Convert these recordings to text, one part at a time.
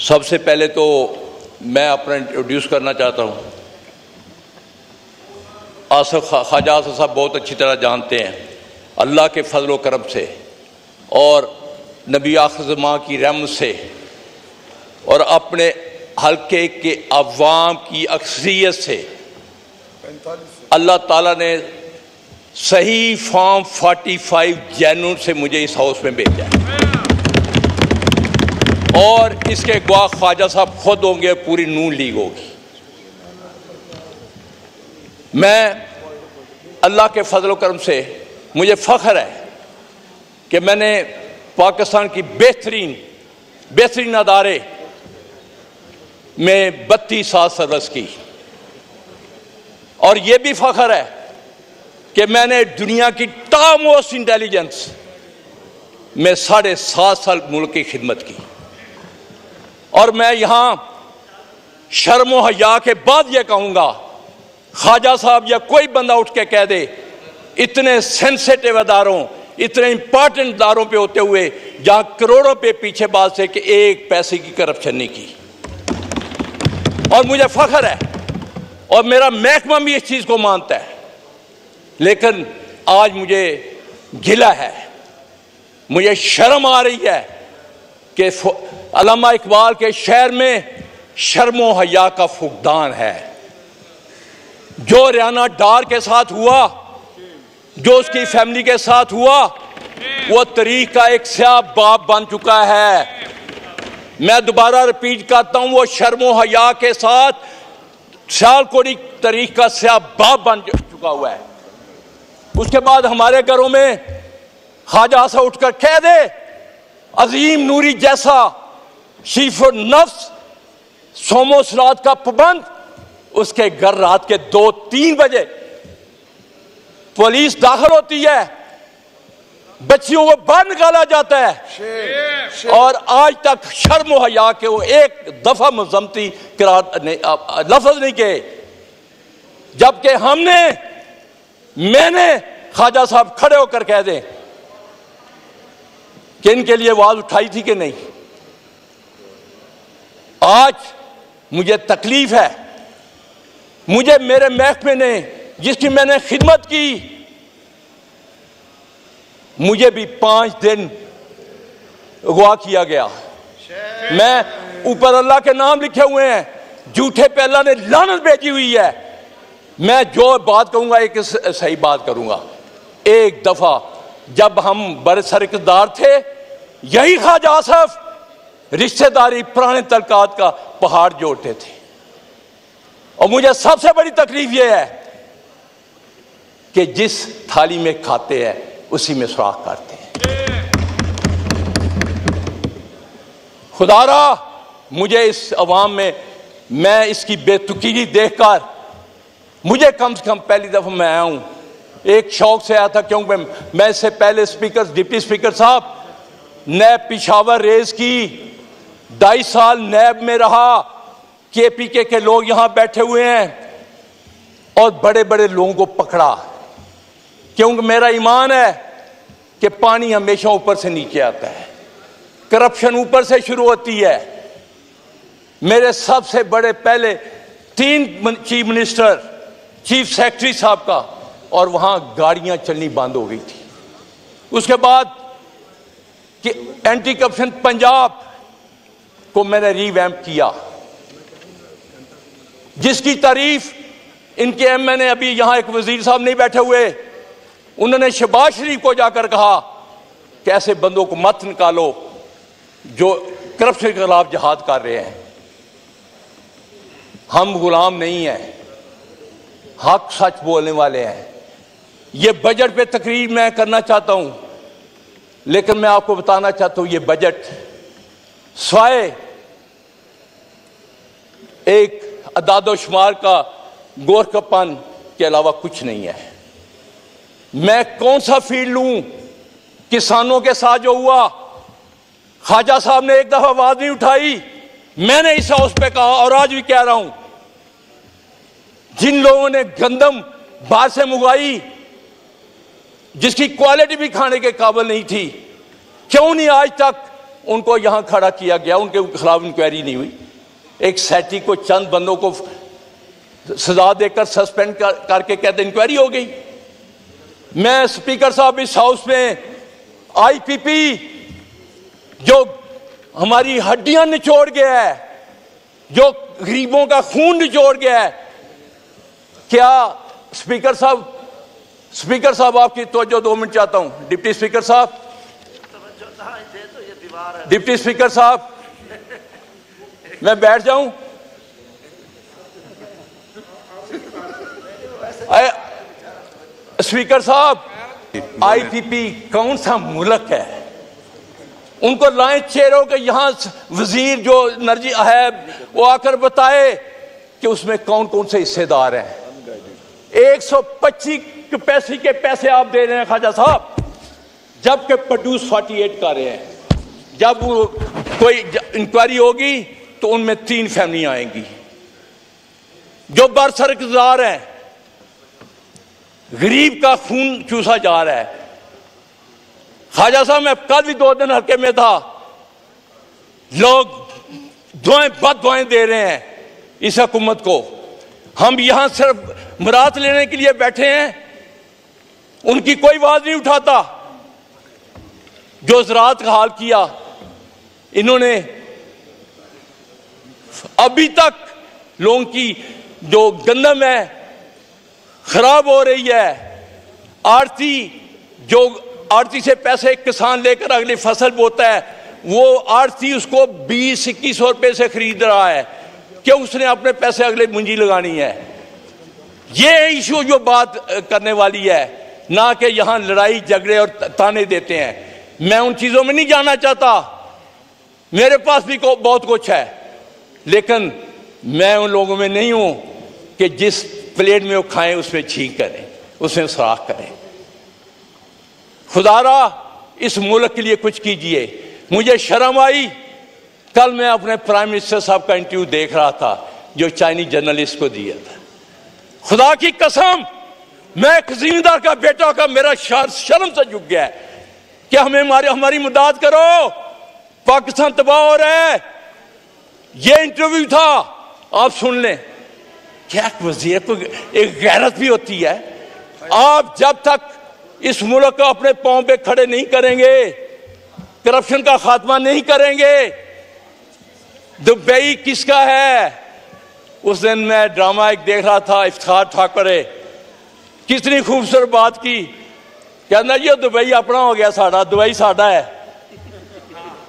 सबसे पहले तो मैं अपना इंट्रोड्यूस करना चाहता हूँ। ख्वाजा आसिफ साहब बहुत अच्छी तरह जानते हैं, अल्लाह के फजल व करम से और नबी आखिर ज़मां की रहमत से और अपने हल्के के अवाम की अक्सरियत से अल्लाह ताला ने सही फॉर्म 45 जनवरी से मुझे इस हाउस में भेजा है और इसके गवाह ख्वाजा साहब खुद होंगे, पूरी नून लीग होगी। मैं अल्लाह के फजल करम से मुझे फ़ख्र है कि मैंने पाकिस्तान की बेहतरीन अदारे में 32 साल सर्विस की और ये भी फ़ख्र है कि मैंने दुनिया की टॉप मोस्ट इंटेलिजेंस में 7.5 साल मुल्क की खिदमत की। और मैं यहाँ शर्म व हया के बाद ये कहूँगा, ख्वाजा साहब या कोई बंदा उठ के कह दे इतने सेंसिटिव अदारों, इतने इंपॉर्टेंट अदारों पे होते हुए जहाँ करोड़ों पे पीछे बात से कि एक पैसे की करप्शन नहीं की। और मुझे फ़ख्र है और मेरा महकमा भी इस चीज़ को मानता है, लेकिन आज मुझे गिला है, मुझे शर्म आ रही है कि अल्लामा इकबाल के शहर में शर्म व हया का फुकदान है। जो रियाना डार के साथ हुआ, जो उसकी फैमिली के साथ हुआ, वो तारीख का एक स्याह बाब बन चुका है। मैं दोबारा रिपीट करता हूं, वो शर्म व हया के साथ सियालकोटी तारीख का स्याह बाब बन चुका हुआ है। उसके बाद हमारे घरों में ख्वाजा सा उठकर कह दे अजीम नूरी जैसा शीफो नफ्स सोमो सलात का पाबंद, उसके घर रात के 2-3 बजे पुलिस दाखिल होती है, बच्चियों को बाहर निकाला जाता है और आज तक शर्म व हया के वो एक दफा मजम्मती लफ्ज नहीं कहे। जबकि मैंने ख्वाजा साहब खड़े होकर कह दें कि इनके लिए आवाज उठाई थी कि नहीं। आज मुझे तकलीफ है, मुझे मेरे महकमे ने जिसकी मैंने खिदमत की, मुझे भी 5 दिन अगवा किया गया। मैं ऊपर अल्लाह के नाम लिखे हुए हैं, झूठे पे अल्लाह ने लानत भेजी हुई है। मैं जो बात कहूंगा एक सही बात करूंगा। एक दफा जब हम बरसर इक़्तिदार थे, यही ख्वाजा आसिफ रिश्तेदारी पुराने तलकात का पहाड़ जोड़ते थे और मुझे सबसे बड़ी तकलीफ यह है कि जिस थाली में खाते हैं उसी में सुराख करते हैं। खुदारा मुझे इस अवाम में मैं इसकी बेतुकीनी देखकर, मुझे कम से कम पहली दफा मैं आया हूं, एक शौक से आया था क्योंकि मैं इससे पहले स्पीकर, डिप्टी स्पीकर साहब, नैब पिशावर रेज की, 2.5 साल नैब में रहा, KPK के लोग यहां बैठे हुए हैं और बड़े बड़े लोगों को पकड़ा, क्योंकि मेरा ईमान है कि पानी हमेशा ऊपर से नीचे आता है, करप्शन ऊपर से शुरू होती है। मेरे सबसे बड़े पहले 3 चीफ मिनिस्टर, चीफ सेक्रेटरी साहब का, और वहां गाड़ियां चलनी बंद हो गई थी। उसके बाद कि एंटी करप्शन पंजाब को मैंने रीवैम्प किया, जिसकी तारीफ इनके MNA, अभी यहां एक वजीर साहब नहीं बैठे हुए, उन्होंने शहबाज शरीफ को जाकर कहा कि ऐसे बंदों को मत निकालो जो करप्शन के खिलाफ जिहाद कर रहे हैं। हम गुलाम नहीं हैं, हक सच बोलने वाले हैं। ये बजट पे तकरीर मैं करना चाहता हूं, लेकिन मैं आपको बताना चाहता हूं ये बजट स्वाय एक अदादो शुमार का गोरखपन के अलावा कुछ नहीं है। मैं कौन सा फील्ड लूं किसानों के साथ जो हुआ? ख्वाजा साहब ने एक दफा आवाज नहीं उठाई, मैंने इस हाउस पे कहा और आज भी कह रहा हूं, जिन लोगों ने गंदम बाहर से मंगवाई जिसकी क्वालिटी भी खाने के काबिल नहीं थी, क्यों नहीं आज तक उनको यहां खड़ा किया गया, उनके खिलाफ इंक्वायरी नहीं हुई। एक सेठी को चंद बंदों को सजा देकर सस्पेंड करके कहते इंक्वायरी हो गई। मैं स्पीकर साहब इस हाउस में आईपीपी जो हमारी हड्डियां निचोड़ गया है, जो गरीबों का खून निचोड़ गया है, क्या स्पीकर साहब आपकी तवज्जो 2 मिनट चाहता हूं। डिप्टी स्पीकर साहब, डिप्टी स्पीकर साहब, मैं बैठ जाऊं? स्पीकर साहब, आईपीपी कौन सा मुल्क है? उनको लाएं चेहरों के यहां वजीर जो एनर्जी है वो आकर बताए कि उसमें कौन कौन से हिस्सेदार हैं। 125 पैसे के पैसे आप दे रहे हैं ख्वाजा साहब, जबकि प्रोड्यूस 48 कर रहे हैं। जब वो कोई इंक्वायरी होगी तो उनमें 3 फैमिली आएंगी जो बरसरकदार हैं। गरीब का खून चूसा जा रहा है। ख्वाजा साहब, मैं कल भी 2 दिन हल्के में था, लोग दुआएं बद दुआएं दे रहे हैं इस हुकूमत को। हम यहां सिर्फ मुराद लेने के लिए बैठे हैं, उनकी कोई आवाज नहीं उठाता। जो ज़राअत का हाल किया इन्होंने, अभी तक लोगों की जो गंदम है खराब हो रही है। आड़ती से पैसे किसान लेकर अगली फसल बोता है, वो आड़ती उसको 20-21 रुपए से खरीद रहा है कि उसने अपने पैसे अगले मुंजी लगानी है। ये इशू जो बात करने वाली है, ना कि यहां लड़ाई झगड़े और ताने देते हैं। मैं उन चीजों में नहीं जाना चाहता, मेरे पास भी बहुत कुछ है, लेकिन मैं उन लोगों में नहीं हूं कि जिस प्लेट में वो खाएं उसमें छींक करें, उसमें सुराख करें। खुदारा इस मुल्क के लिए कुछ कीजिए। मुझे शर्म आई, कल मैं अपने प्राइम मिनिस्टर साहब का इंटरव्यू देख रहा था जो चाइनीज जर्नलिस्ट को दिया था। खुदा की कसम, मैं एक जिम्मेदार का बेटा का मेरा शर्म से झुक गया है कि हमारी मदद करो, पाकिस्तान तबाह हो रहा है। ये इंटरव्यू था, आप सुन लें। क्या वजीर को एक गैरत भी होती है? आप जब तक इस मुल्क को अपने पांव पे खड़े नहीं करेंगे, करप्शन का खात्मा नहीं करेंगे, दुबई किसका है? उस दिन मैं ड्रामा एक देख रहा था, इफ्तिखार ठाकुर है, कितनी खूबसूरत बात की, कहना ये दुबई अपना हो गया, साड़ा दुबई साड़ा है।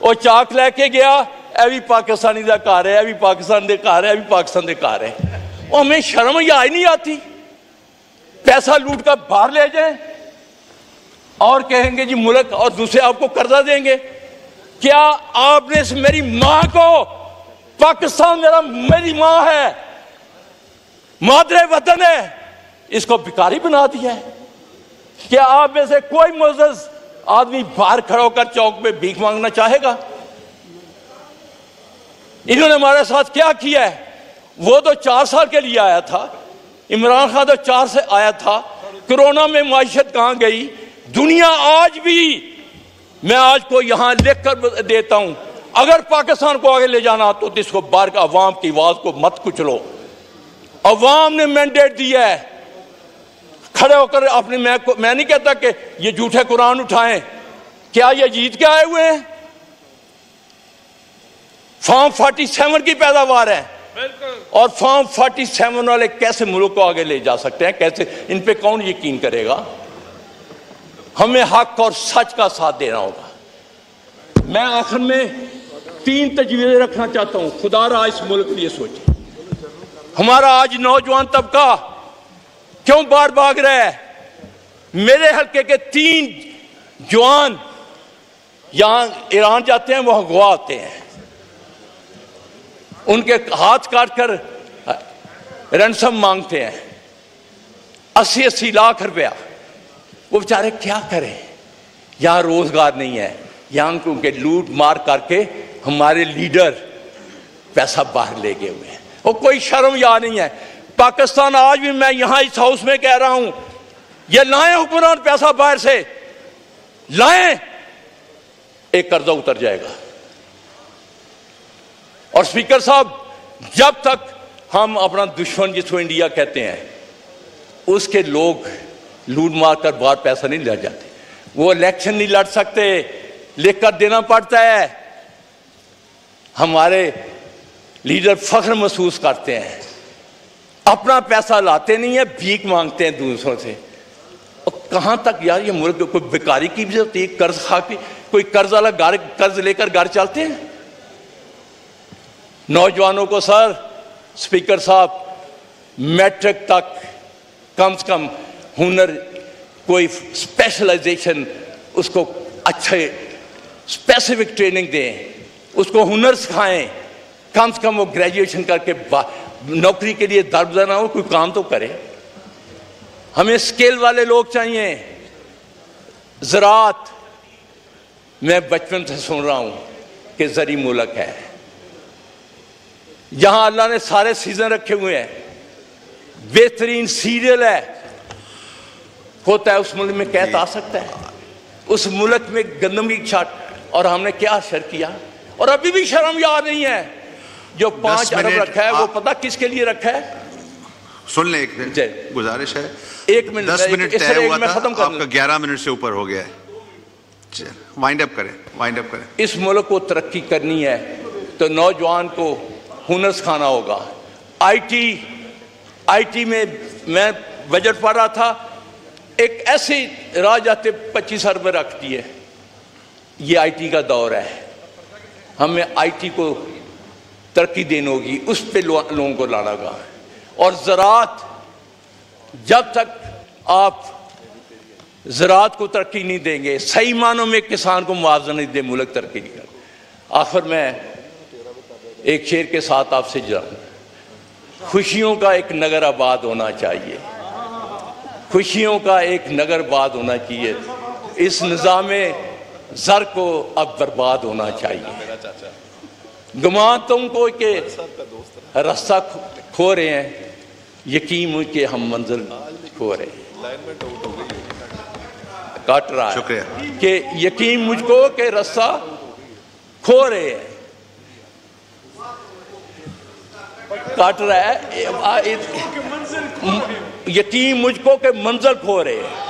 वो चाक लेके गया, यह भी पाकिस्तानी का घर है, यह भी पाकिस्तान के घर है, यह भी पाकिस्तान के घर है। वो हमें शर्म ही आई नहीं आती? पैसा लूट कर बाहर ले जाए और कहेंगे जी मुल्क, और दूसरे आपको कर्जा देंगे। क्या आपने मेरी मां को, पाकिस्तान मेरी मां है, मादरे वतन है, इसको भिखारी बना दिया है? क्या आप में से कोई मुअज़्ज़ज़ आदमी बाहर खड़ा होकर चौक पे भीख मांगना चाहेगा? इन्होंने हमारे साथ क्या किया है? वो तो 4 साल के लिए आया था, इमरान खान तो 4 से आया था। कोरोना में माइशत कहां गई? दुनिया आज भी, मैं आज को यहां लिख कर देता हूं, अगर पाकिस्तान को आगे ले जाना तो इसको बाहर का अवाम की आवाज को मत कुचलो। अवाम ने मैंडेट दिया है, खड़े होकर अपने, मैं नहीं कहता कि ये झूठे कुरान उठाएं, क्या ये जीत के आए हुए हैं? फॉर्म 47 की पैदावार है, और फॉर्म 47 वाले कैसे मुल्क को आगे ले जा सकते हैं? कैसे? इन पे कौन यकीन करेगा? हमें हक और सच का साथ देना होगा। मैं आखिर में 3 तजवीज़ें रखना चाहता हूं। खुदारा इस मुल्क के लिए सोचे। हमारा आज नौजवान तबका क्यों बाहर भाग रहा है? मेरे हल्के के 3 जवान यहां ईरान जाते हैं, वहां अगवा होते हैं, उनके हाथ काटकर रैंसम मांगते हैं 80-80 लाख रुपया। वो बेचारे क्या करें? यहां रोजगार नहीं है, यहां उनके लूट मार करके हमारे लीडर पैसा बाहर ले गए हुए हैं। और कोई शर्म या नहीं है। पाकिस्तान आज भी, मैं यहां इस हाउस में कह रहा हूं, ये लाएं हुक्मरान पैसा बाहर से लाएं, एक कर्जा उतर जाएगा। और स्पीकर साहब, जब तक हम अपना दुश्मन जिसको इंडिया कहते हैं उसके लोग लूट मार कर बाहर पैसा नहीं ले जाते, वो इलेक्शन नहीं लड़ सकते, लिख कर देना पड़ता है। हमारे लीडर फख्र महसूस करते हैं, अपना पैसा लाते नहीं है, भीख मांगते हैं दूसरों से। और कहां तक यार ये मुल्क, कोई बेकारी की भी होती है, कर्ज खा के कोई कर्ज वाला कर्ज लेकर घर चलते हैं। नौजवानों को सर, स्पीकर साहब, मैट्रिक तक कम से कम हुनर, कोई स्पेशलाइजेशन, उसको अच्छे स्पेसिफिक ट्रेनिंग दें, उसको हुनर सिखाएं, कम से कम वो ग्रेजुएशन करके नौकरी के लिए दरबदर ना हो, कोई काम तो करे। हमें स्किल वाले लोग चाहिए। ज़राअत, मैं बचपन से सुन रहा हूं कि ज़री मुल्क है, जहां अल्लाह ने सारे सीजन रखे हुए हैं, बेहतरीन सीरियल है, होता है उस मुल्क में कैद आ सकता है, उस मुल्क में गंदम की छाट, और हमने क्या शर किया, और अभी भी शर्म याद नहीं है। जो 5 अरब रखा है वो पता किसके लिए रखा है? सुन ले, एक गुजारिश है, 1 मिनट, 10 मिनट तय हुआ था, खत्म कर, आपका 11 मिनट से ऊपर हो गया है। वाइंड अप करें। इस मुल्क को तरक्की करनी है तो नौजवान को हुनर सिखाना होगा। आईटी में मैं बजट पढ़ रहा था, एक ऐसी राह जाते 25 अरब रखती है। ये आईटी का दौर है, हमें आईटी को तरक्की देनी होगी, उस पे लोगों को लाना होगा। और ज़राअत, जब तक आप ज़राअत को तरक्की नहीं देंगे, सही मानों में किसान को मुआवजा नहीं दे, मुल्क तरक्की नहीं कर। आखिर में एक शेर के साथ आपसे जाऊं, खुशियों का एक नगर आबाद होना चाहिए, खुशियों का एक नगर आबाद होना चाहिए, इस निज़ामे ज़र को अब बर्बाद होना चाहिए। गुमान तुमको के रास्ता खो रहे हैं, यकीन मुझे हम मंजिल खो रहे हैं। काट रहा है कि यकीन मुझको के रास्ता खो रहे हैं, काट रहा है, यकीन मुझको के मंजिल खो रहे हैं।